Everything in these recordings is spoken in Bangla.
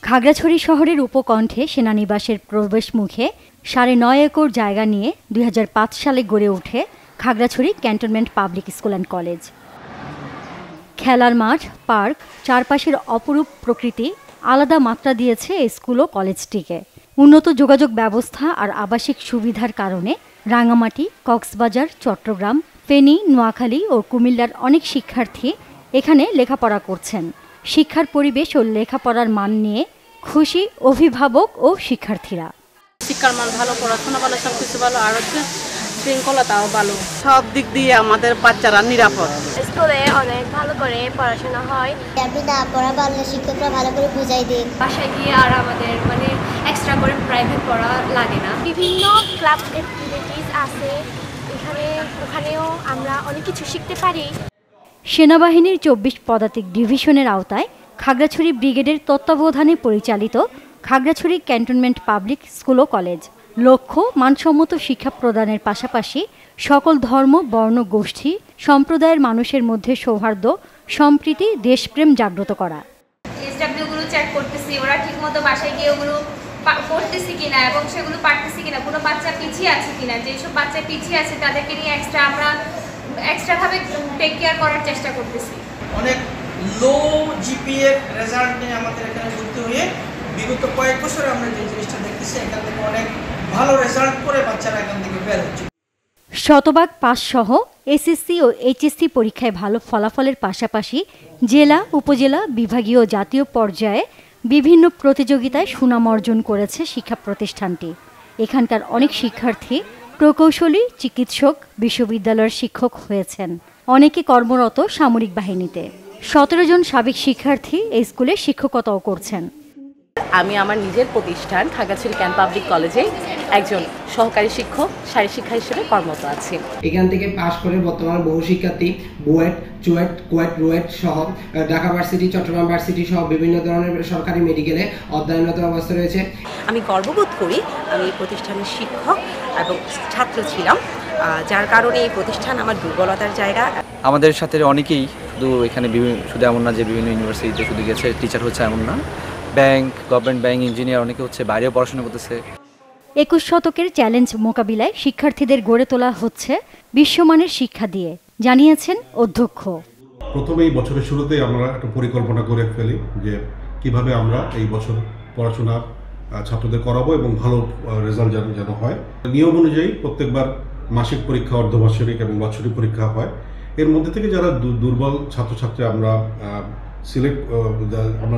খাগড়াছড়ি শহরের উপকণ্ঠে সেনানিবাসের প্রবেশ মুখে ৯.৫ একর জায়গা নিয়ে ২০০৫ সালে গড়ে ওঠে Khagrachhari cantonment public school and college. খেলার মাঠ, পার্ক, চারপাশের অপরূপ প্রকৃতি আলাদা মাত্রা দিয়েছে এই স্কুল ও কলেজটিকে। উন্নত যোগাযোগ ব্যবস্থা আর আবাসিক সুবিধার কারণে রাঙামাটি, কক্সবাজার, চট্টগ্রাম, ফেনী, নোয়াখালী ও কুমিল্লার অনেক শিক্ষার্থী এখানে লেখাপড়া করছেন। শিক্ষার পরিবেশ ও লেখাপড়ার মান নিয়ে খুশি অভিভাবক ও শিক্ষার্থীরা। শিক্ষার মান ভালো, পড়াশোনা ভালো, সবকিছু ভালো, আর শৃঙ্খলতাও ভালো। সব দিক দিয়ে আমাদের বাচ্চারা নিরাপদ। স্কুলে অনেক ভালো করে পড়াশোনা হয়। আপনি না পড়া পারলে শিক্ষকরা ভালো করে বুঝাই দেন। বাসায় গিয়ে আর আমাদের এক্সট্রা করে প্রাইভেট পড়া লাগে না। বিভিন্ন ক্লাব অ্যাক্টিভিটিস আছে ওখানেও আমরা অনেক কিছু শিখতে পারি। সেনাবাহিনীর ২৪ পদাতিক ডিভিশনের আওতায় খাগড়াছড়ি ব্রিগেডের তত্ত্বাবধানে পরিচালিত খাগড়াছড়ি ক্যান্টনমেন্ট পাবলিক স্কুল ও কলেজ লক্ষ্য মানসম্মত শিক্ষা প্রদানের পাশাপাশি সকল ধর্ম, বর্ণ, গোষ্ঠী, সম্প্রদায়ের মানুষের মধ্যে সৌহার্দ্য, সম্প্রীতি, দেশপ্রেম জাগ্রত করা। এসডব্লিউগুলো চেক করতেছি, ওরা ঠিকমতো বাসায় গিয়ে ওগুলো পড়তেছি কিনা এবং সেগুলো পারতেছি কিনা, কোনো বাচ্চা পিছিয়ে আছে কিনা। যেসব বাচ্চা পিছিয়ে আছে তাদেরকে নিয়ে আমরা এক্সট্রাভাবে টেক কেয়ার করার চেষ্টা করতেছি। অনেক লো জিপিএ রেজাল্ট নিয়ে আমাদের এখানে ভর্তি হয়ে বিগত কয়েক বছরে আমরা যে জিনিসটা দেখতেছি, এখান থেকে অনেক ভালো রেজাল্ট করে বাচ্চারা এখান থেকে বের হচ্ছে। শতভাগ পাস সহ এসএসসি ও এইচএসসি পরীক্ষায় ভালো ফলাফলের পাশাপাশি জেলা, উপজেলা, বিভাগীয় ও জাতীয় পর্যায়ে বিভিন্ন প্রতিযোগিতায় সুনাম অর্জন করেছে শিক্ষা প্রতিষ্ঠানটি। এখানকার অনেক শিক্ষার্থী প্রকৌশলী, চিকিৎসক, বিশ্ববিদ্যালয়ের শিক্ষক হয়েছেন। অনেকে কর্মরত সামরিক বাহিনীতে। ১৭ জন সাবেক শিক্ষার্থী এই স্কুলে শিক্ষকতাও করছেন। আমি আমার নিজের প্রতিষ্ঠান খাগড়াছড়ি ক্যান্ট পাবলিক কলেজে একজন সহকারী শিক্ষক, শারীরশিক্ষা হিসেবে কর্মরত আছি। এখান থেকে পাশ করে বর্তমানে বহু শিক্ষার্থী বুয়েট, চুয়েট, কুয়েট, রুয়েট সহ ঢাকা ভার্সিটি, চট্টগ্রাম ভার্সিটি সহ বিভিন্ন ধরনের সরকারি মেডিকেলে অধ্যয়নরত অবস্থা রয়েছে। আমি গর্ববোধ করি আমি এই প্রতিষ্ঠানের শিক্ষক এবং ছাত্র ছিলাম, যার কারণে এই প্রতিষ্ঠান আমার দুর্বলতার জায়গা। আমাদের সাথে অনেকেই শুধু এখানে শুধু এমন না যে বিভিন্ন ইউনিভার্সিটিতে শুধু গেছে টিচার হচ্ছে এমন না, ব্যাংক, গভর্নমেন্ট ব্যাংক, ইঞ্জিনিয়ার অনেকে হচ্ছে বাইরেও পড়াশোনা করতেছে। ২১ শতকের চ্যালেঞ্জ মোকাবিলায় শিক্ষার্থীদের গড়ে তোলা হচ্ছে বিশ্বমানের শিক্ষা দিয়ে, জানিয়েছেন অধ্যক্ষ। প্রথমেই বছরের শুরুতেই আমরা একটা পরিকল্পনা করে ফেলি যে কিভাবে আমরা এই বছর পড়াশোনা ছাত্রদের করাবো এবং ভালো রেজাল্ট যেন হয়। নিয়ম অনুযায়ী প্রত্যেকবার মাসিক পরীক্ষা, অর্ধবার্ষিক এবং বাৎসরিক পরীক্ষা হয়। এর মধ্যে থেকে যারা দুর্বল ছাত্রছাত্রী আমরা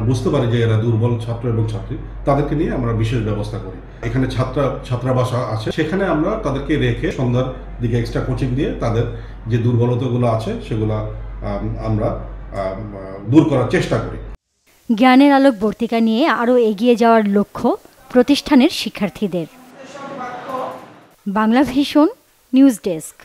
বুঝতে পারি যে এরা দুর্বল ছাত্র এবং ছাত্রী, তাদেরকে নিয়ে আমরা বিশেষ ব্যবস্থা করি। এখানে ছাত্রাবাস আছে, সেখানে আমরা তাদেরকে রেখে সন্ধ্যার দিকে এক্সট্রা কোচিং দিয়ে তাদের যে দুর্বলতাগুলো আছে সেগুলো আমরা দূর করার চেষ্টা করি। জ্ঞানের আলোক বর্তিকা নিয়ে আরও এগিয়ে যাওয়ার লক্ষ্য প্রতিষ্ঠানের শিক্ষার্থীদের। Bangla vision news desk.